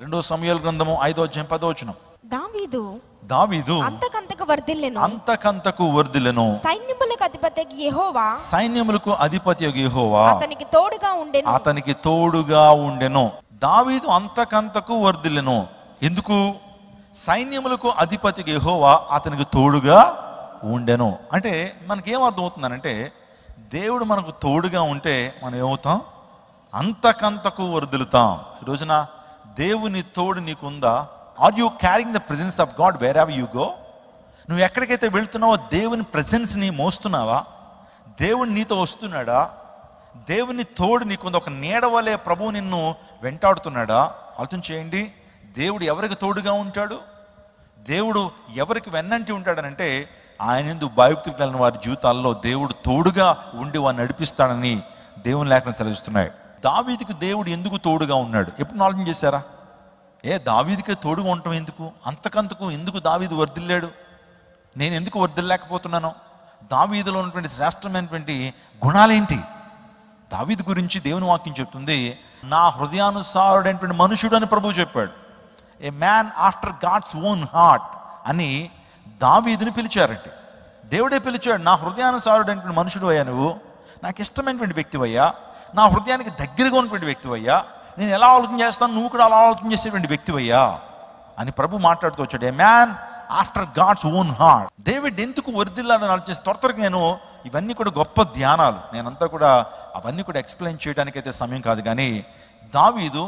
రెండో సమూయేలు గ్రంథము 5వ అధ్యాయం 10వ వచనం. దావీదు అంతకంతకు వర్ధిల్లెను. సైన్యములకు అధిపతియగు యెహోవా అతనికి తోడుగా ఉండెను. దావీదు అంతకంతకు వర్ధిల్లెను. ఎందుకు? సైన్యములకు అధిపతికి యెహోవా అతనికి తోడుగా ఉండెను. అంటే మనకేం అర్థం అవుతుందనంటే, దేవుడు మనకు తోడుగా ఉంటే మనం ఏమవుతాం? అంతకంతకు వర్ధిల్లుతాం. ఈ రోజున దేవుని తోడు నీకుందా? Are you carrying the presence of God wherever you go? నువ్వు ఎక్కడికైతే వెళ్తున్నావో దేవుని ప్రెజెన్స్ని మోస్తున్నావా? దేవుడు నీతో వస్తున్నాడా? దేవుని తోడు నీకుందా? ఒక నీడవలే ప్రభువు నిన్ను వెంటాడుతున్నాడా? ఆలోచన చేయండి. దేవుడు ఎవరికి తోడుగా ఉంటాడు? దేవుడు ఎవరికి వెన్నంటి ఉంటాడనంటే, ఆయన యందు భయభక్తులు కలిగిన వారి జీవితాల్లో దేవుడు తోడుగా ఉండి వారిని నడిపిస్తాడని దేవుని లేఖనం సెలవిస్తున్నాయి. దావీదుకు దేవుడు ఎందుకు తోడుగా ఉన్నాడు? ఎప్పుడు ఆలోచన చేశారా? దావీదుకే తోడుగా ఉండటం ఎందుకు? అంతకంతకు ఎందుకు దావీదు వర్ధిల్లాడు? నేను ఎందుకు వర్ధిల్లేకపోతున్నాను? దావీదులో ఉన్నటువంటి శ్రేష్టమైనటువంటి గుణాలేంటి? దావీదు గురించి దేవుని వాక్యం చెప్తుంది, నా హృదయానుసారుడైనటువంటి మనుషుడు అని ప్రభువు చెప్పాడు. A man after God's own heart అని దావీదుని పిలిచారంటే, దేవుడే పిలిచాడు. నా హృదయానుసారుడైనటువంటి మనుషుడు అయ్యా, నువ్వు నాకు ఇష్టమైనటువంటి వ్యక్తివయ్యా, నా హృదయానికి దగ్గరగా ఉన్నటువంటి వ్యక్తివయ్యా, నేను ఎలా ఆలోచన చేస్తాను నువ్వు కూడా అలా ఆలోచన చేసేటువంటి వ్యక్తివయ్యా అని ప్రభు మాట్లాడుతూ వచ్చాడు. A man after God's own heart. David ఎందుకు వర్ధిల్లాలని ఆలోచిస్తే, త్వరగా నేను ఇవన్నీ కూడా గొప్ప ధ్యానాలు, నేనంతా కూడా అవన్నీ కూడా ఎక్స్ప్లెయిన్ చేయడానికి అయితే సమయం కాదు. కానీ దావీదు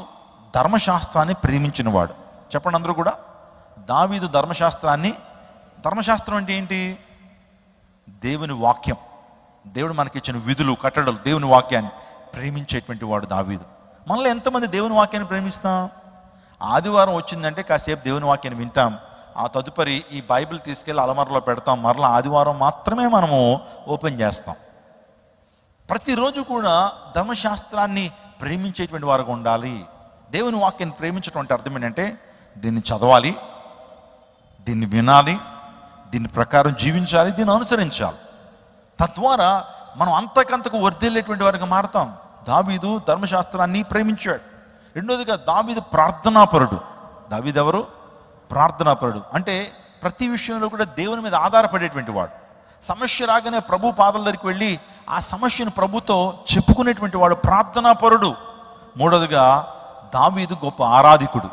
ధర్మశాస్త్రాన్ని ప్రేమించినవాడు. చెప్పండి అందరూ కూడా. దావీదు ధర్మశాస్త్రం అంటే ఏంటి? దేవుని వాక్యం, దేవుడు మనకిచ్చిన విధులు, కట్టడలు, దేవుని వాక్యాన్ని ప్రేమించేటువంటి వాడు దావీదు. మనలో ఎంతమంది దేవుని వాక్యాన్ని ప్రేమిస్తాం? ఆదివారం వచ్చిందంటే కాసేపు దేవుని వాక్యాన్ని వింటాం, ఆ తదుపరి ఈ బైబిల్ తీసుకెళ్ళి అలమరలో పెడతాం, మరలా ఆదివారం మాత్రమే మనము ఓపెన్ చేస్తాం. ప్రతిరోజు కూడా ధర్మశాస్త్రాన్ని ప్రేమించేటువంటి వారుగా ఉండాలి. దేవుని వాక్యాన్ని ప్రేమించడం అంటే అర్థం ఏంటంటే, దీన్ని చదవాలి, దీన్ని వినాలి, దీని ప్రకారం జీవించాలి, దీన్ని అనుసరించాలి. తద్వారా మనం అంతకంతకు వర్ధిల్లేటువంటి వారిగా మారతాం. దావీదు ధర్మశాస్త్రాన్ని ప్రేమించాడు. రెండోదిగా దావీదు ప్రార్థనాపరుడు. దావీదు ఎవరు? ప్రార్థనాపరుడు. అంటే ప్రతి విషయంలో కూడా దేవుని మీద ఆధారపడేటువంటి వాడు. సమస్య రాగానే ప్రభు పాదాల దగ్గరికి వెళ్ళి ఆ సమస్యను ప్రభుతో చెప్పుకునేటువంటి వాడు ప్రార్థనాపరుడు. మూడోదిగా దావీదు గొప్ప ఆరాధికుడు.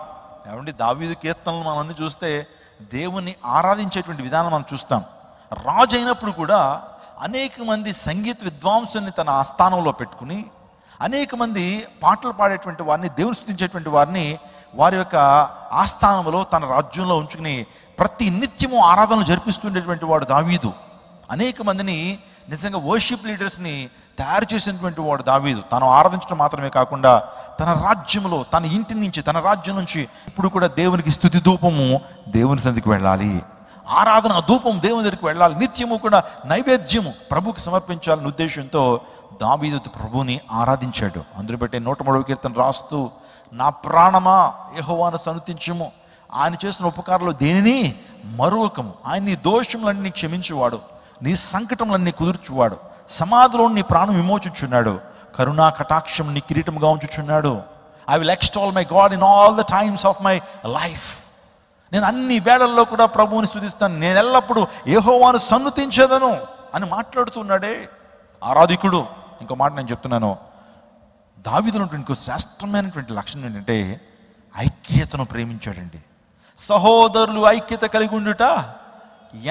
ఏమండి, దావీదు కీర్తనలు మనం అన్ని చూస్తే దేవుని ఆరాధించేటువంటి విధానం మనం చూస్తాం. రాజు అయినప్పుడు కూడా అనేక మంది సంగీత విద్వాంసుల్ని తన ఆస్థానంలో పెట్టుకుని, అనేక మంది పాటలు పాడేటువంటి వారిని, దేవుని స్తుతించేటువంటి వారిని వారి యొక్క ఆస్థానంలో తన రాజ్యంలో ఉంచుకుని ప్రతి నిత్యము ఆరాధనలు జరిపిస్తుండేటువంటి వాడు దావీదు. అనేక మందిని నిజంగా వర్షిప్ లీడర్స్ని తయారు చేసినటువంటి వాడు దావీదు. తను ఆరాధించడం మాత్రమే కాకుండా తన రాజ్యంలో, తన ఇంటి నుంచి, తన రాజ్యం నుంచి ఇప్పుడు కూడా దేవునికి స్తుతి ధూపము దేవుని సన్నిధికి వెళ్ళాలి, ఆరాధన ధూపం దేవుని దగ్గరికి వెళ్ళాలి, నిత్యము కూడా నైవేద్యము ప్రభుకి సమర్పించాలనే ఉద్దేశంతో దావీదు ప్రభుని ఆరాధించాడు. అందులో బట్టి 103వ కీర్తన రాస్తూ, నా ప్రాణమా యెహోవాను సన్నుతించుము, ఆయన చేసిన ఉపకారాలు దేనిని మరువకము, ఆయన నీ దోషములన్నీ క్షమించువాడు, నీ సంకటములన్నీ కుదుర్చువాడు, సమాధిలో నీ ప్రాణం విమోచించున్నాడు, కరుణా కటాక్షం నీ కిరీటముగా ఉంచుచున్నాడు. I will extol my God in all the times of my life. నేను అన్ని వేళల్లో కూడా ప్రభువుని స్తుతిస్తాను, నేను ఎల్లప్పుడూ యెహోవాను సన్నుతించేదను అని మాట్లాడుతున్నాడే ఆరాధికుడు. ఇంకో మాట నేను చెప్తున్నాను, దావీదులో ఇంకో శ్రేష్టమైనటువంటి లక్షణం ఏంటంటే ఐక్యతను ప్రేమించాడండి. సహోదరులు ఐక్యత కలిగి ఉండుట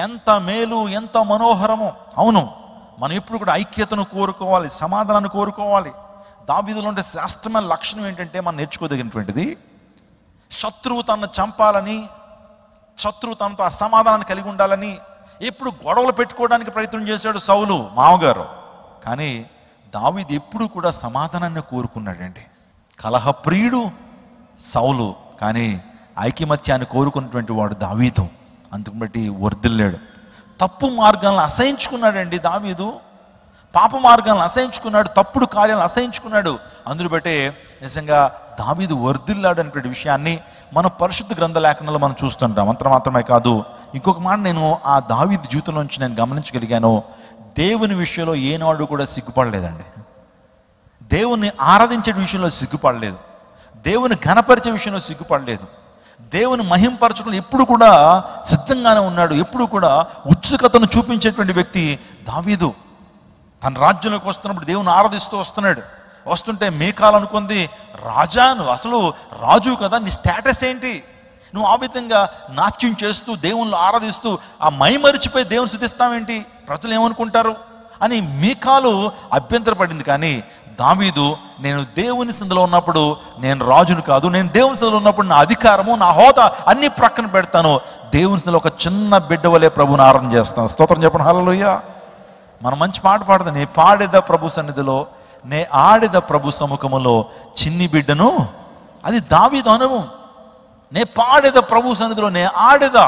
ఎంత మేలు, ఎంత మనోహరము. అవును, మనం ఎప్పుడు కూడా ఐక్యతను కోరుకోవాలి, సమాధానాన్ని కోరుకోవాలి. దావీదులో ఉండే శ్రేష్టమైన లక్షణం ఏంటంటే మనం నేర్చుకోదగినటువంటిది, శత్రువు తనను చంపాలని, శత్రువు తనతో అసమాధానాన్ని కలిగి ఉండాలని ఎప్పుడు గొడవలు పెట్టుకోవడానికి ప్రయత్నం చేశాడు సౌలు మామగారు. కానీ దావీదు ఎప్పుడు కూడా సమాధానాన్ని కోరుకున్నాడండి. కలహప్రియుడు సౌలు, కానీ ఐకమత్యాన్ని కోరుకున్నటువంటి వాడు దావీదు. అందుకు బట్టి వర్ధిల్లాడు. తప్పు మార్గాలను అసహించుకున్నాడండి దావీదు, పాప మార్గాలను అసహించుకున్నాడు, తప్పుడు కార్యాలను అసహించుకున్నాడు. అందును బట్టే నిజంగా దావీదు వర్ధిల్లాడు అనేటువంటి విషయాన్ని మన పరిశుద్ధ గ్రంథ లేఖనాల్లో మనం చూస్తుంటాం. అంత మాత్రమే కాదు, ఇంకొక మాట నేను ఆ దావీదు జీవితంలో నుంచి నేను గమనించగలిగాను, దేవుని విషయంలో ఏనాడు కూడా సిగ్గుపడలేదండి. దేవుణ్ణి ఆరాధించే విషయంలో సిగ్గుపడలేదు. దేవుని ఘనపరిచే విషయంలో సిగ్గుపడలేదు. దేవుని మహింపరచడం ఎప్పుడు కూడా సిద్ధంగానే ఉన్నాడు. ఎప్పుడు కూడా ఉత్సుకతను చూపించేటువంటి వ్యక్తి దావీదు. తన రాజ్యంలోకి వస్తున్నప్పుడు దేవుని ఆరాధిస్తూ వస్తున్నాడు. వస్తుంటే మీకాలు అనుకుంది, రాజా నువ్వు అసలు రాజు కదా, నీ స్టేటస్ ఏంటి? నువ్వు ఆ విధంగా నాట్యం చేస్తూ దేవుళ్ళు ఆరాధిస్తూ ఆ మైమరిచిపోయి దేవుని స్తుతిస్తావేంటి? ప్రజలు ఏమనుకుంటారు అని మీకాలు అభ్యంతరపడింది. కానీ దావీదు, నేను దేవుని సందులో ఉన్నప్పుడు నేను రాజును కాదు, నేను దేవుని సందులో ఉన్నప్పుడు నా అధికారము నా హోదా అన్ని ప్రక్కన పెడతాను, దేవుని సందులో ఒక చిన్న బిడ్డ వలె ప్రభువుని ఆరాధన చేస్తాను. స్తోత్రం చెప్పండి, హల్లెలూయా. మనం మంచి పాట పాడదాం. నే పాడేద ప్రభు సన్నిధిలో, నే ఆడేద ప్రభు సముఖములో చిన్ని బిడ్డను. అది దావీదు అనుభవం. నే పాడేద ప్రభు సన్నిధిలో, నే ఆడేదా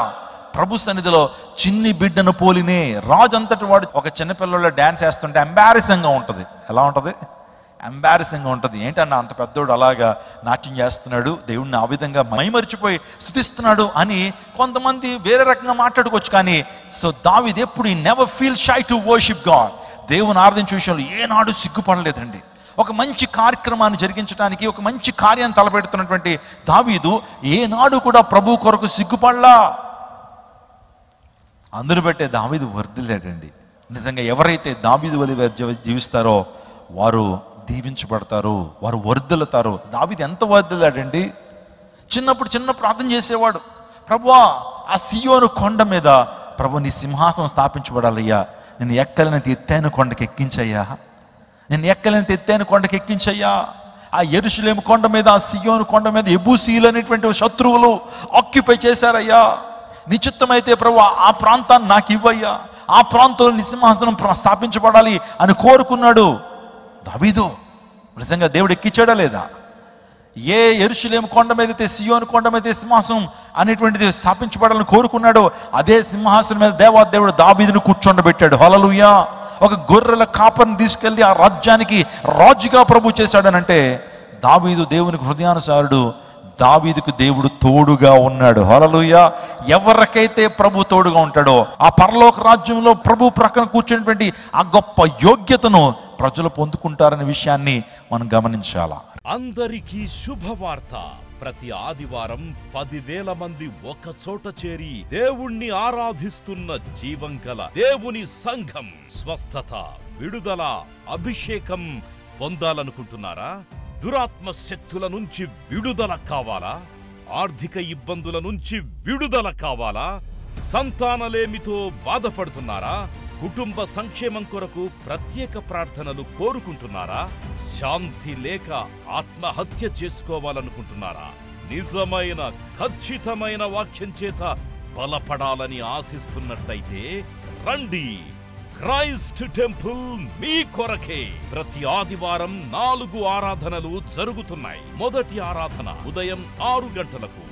ప్రభు సన్నిధిలో చిన్ని బిడ్డను పోలినే. రాజు అంతటి వాడు ఒక చిన్నపిల్లల డ్యాన్స్ వేస్తుంటే ఎంబారసింగ్గా ఉంటుంది. ఎలా ఉంటుంది? ఎంబారసింగ్గా ఉంటుంది. ఏంటన్నా అంత పెద్దోడు అలాగా నాట్యం చేస్తున్నాడు, దేవుడిని ఆ విధంగా మైమరిచిపోయి స్తుతిస్తున్నాడు అని కొంతమంది వేరే రకంగా మాట్లాడుకోవచ్చు. కానీ సో దావీదు ఎప్పుడు ఈ never feel shy to worship God. దేవుని ఆరాధించే విషయంలో ఏనాడు సిగ్గుపడలేదండి. ఒక మంచి కార్యక్రమాన్ని జరిగించడానికి, ఒక మంచి కార్యాన్ని తలపెడుతున్నటువంటి దావీదు ఏనాడు కూడా ప్రభు కొరకు సిగ్గుపడలా. అందును బట్టే దావీదు వర్ధిల్లాడండి. నిజంగా ఎవరైతే దావీదు వలె జీవిస్తారో వారు దీవించబడతారు, వారు వర్ధిల్లుతారు. దావీదు ఎంత వర్ధిల్లాడండి. చిన్న ప్రార్థన చేసేవాడు. ప్రభువా, ఆ సియోను కొండ మీద ప్రభు నీ సింహాసనం స్థాపించబడాలయ్యా, నేను ఎక్కలేనంత ఎత్తైన కొండకి ఎక్కించయ్యా, నేను ఎక్కలేనంత ఎత్తైన కొండకి ఎక్కించయ్యా. ఆ యెరూషలేము కొండ మీద, ఆ సియోను కొండ మీద యెబూసీయులు అనేటువంటి శత్రువులు ఆక్యుపై చేశారయ్యా. నిశ్చిత్తమైతే ప్రభు ఆ ప్రాంతాన్ని నాకు ఇవ్వయ్యా, ఆ ప్రాంతంలో నీ సింహాసనం స్థాపించబడాలి అని కోరుకున్నాడు దావీదు. నిజంగా దేవుడు ఎక్కించాడా లేదా? ఏ యెరూషలేము కొండ మీద అయితే, సియోను కొండ మీద సింహాసనం అనేటువంటిది స్థాపించబడాలని కోరుకున్నాడో అదే సింహాసనం మీద దేవుడు దావీదును కూర్చోండబెట్టాడు. హల్లెలూయా. ఒక గొర్రెల కాపరిని తీసుకెళ్ళి ఆ రాజ్యానికి రాజుగా ప్రభు చేశాడనంటే దావీదు దేవునికి హృదయానుసారుడు. దావీదుకు దేవుడు తోడుగా ఉన్నాడు. హల్లెలూయా. ఎవరికైతే ప్రభు తోడుగా ఉంటాడో ఆ పరలోక రాజ్యంలో ప్రభు ప్రక్కన కూర్చున్నటువంటి ఆ గొప్ప యోగ్యతను ప్రజలు పొందుకుంటారనే విషయాన్ని మనం గమనించాలా. అందరికీ శుభవార్త. ప్రతి ఆదివారం 10,000 మంది ఒక చోట చేరి దేవుణ్ణి ఆరాధిస్తున్న జీవం గల దేవుని సంఘం. స్వస్థత, విడుదల, అభిషేకం పొందాలనుకుంటున్నారా? దురాత్మ శక్తుల నుంచి విడుదల కావాలా? ఆర్థిక ఇబ్బందుల నుంచి విడుదల కావాలా? సంతానలేమితో బాధపడుతున్నారా? కుటుంబ సంక్షేమం కొరకు ప్రత్యేక ప్రార్థనలు కోరుకుంటున్నారా? శాంతి లేక ఆత్మహత్య చేసుకోవాలనుకుంటున్నారా? నిజమైన ఖచ్చితమైన వాక్యం చేత బలపడాలని ఆశిస్తున్నట్టయితే రండి. క్రైస్ట్ టెంపుల్ మీ కొరకే. ప్రతి ఆదివారం 4 ఆరాధనలు జరుగుతున్నాయి. మొదటి ఆరాధన ఉదయం 6 గంటలకు,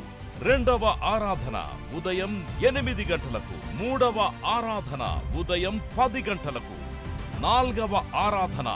రెండవ ఆరాధన ఉదయం 8 గంటలకు, మూడవ ఆరాధన ఉదయం 10 గంటలకు, నాల్గవ ఆరాధన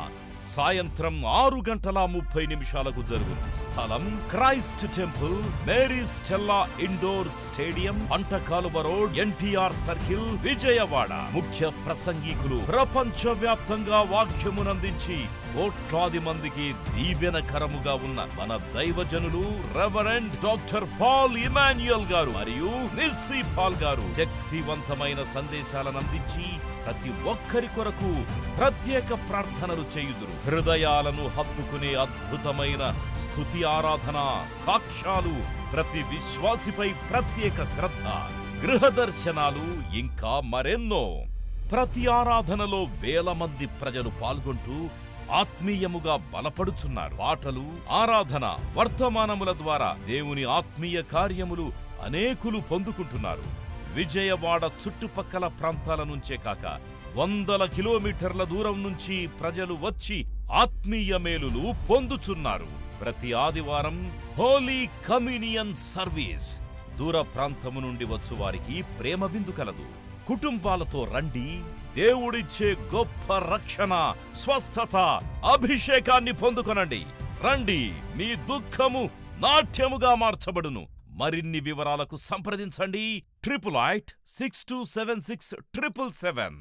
సాయంత్రం 6:30 జరుగును. స్థలం Christ Temple, Mary Stella indoor stadium, Pantakaluva road, NTR circle, Vijayawada. ముఖ్య ప్రసంగికులు ప్రపంచ వ్యాప్తంగా వాక్యమునందించి కోట్లాది మందికి దీవెనకరముగా ఉన్న మన దైవజనులు రెవరెండ్ డాక్టర్ పాల్ ఇమాన్యుయల్ గారు మరియు నిస్సీ పాల్ గారు శక్తివంతమైన సందేశాలను అందించి ప్రతి ఒక్కరి కొరకు ప్రత్యేక ప్రార్థనలు చేయుదురు. హృదయాలను హత్తుకునే అద్భుతమైన స్తుతి ఆరాధన సాక్ష్యాలు, ప్రతి విశ్వాసిపై ప్రత్యేక శ్రద్ధ, గృహ దర్శనాలు, ఇంకా మరెన్నో. ప్రతి ఆరాధనలో 1000 మంది ప్రజలు పాల్గొంటూ ఆత్మీయముగా బలపడుచున్నారు. పాటలు, ఆరాధన, వర్తమానముల ద్వారా దేవుని ఆత్మీయ కార్యములు అనేకులు పొందుకుంటున్నారు. విజయవాడ చుట్టుపక్కల ప్రాంతాల నుంచే కాక 100 కిలోమీటర్ల దూరం నుంచి ప్రజలు వచ్చి ఆత్మీయ మేలులు పొందుచున్నారు. ప్రతి ఆదివారం హోలీ కమ్యూనియన్ సర్వీస్. దూర ప్రాంతము నుండి వచ్చు వారికి ప్రేమ విందు కలదు. కుటుంబాలతో రండి. దేవుడిచ్చే గొప్ప రక్షణ, స్వస్థత, అభిషేకాన్ని పొందుకొనండి. రండి, మీ దుఃఖము నాట్యముగా మార్చబడును. మరిన్ని వివరాలకు సంప్రదించండి 88 6276 777.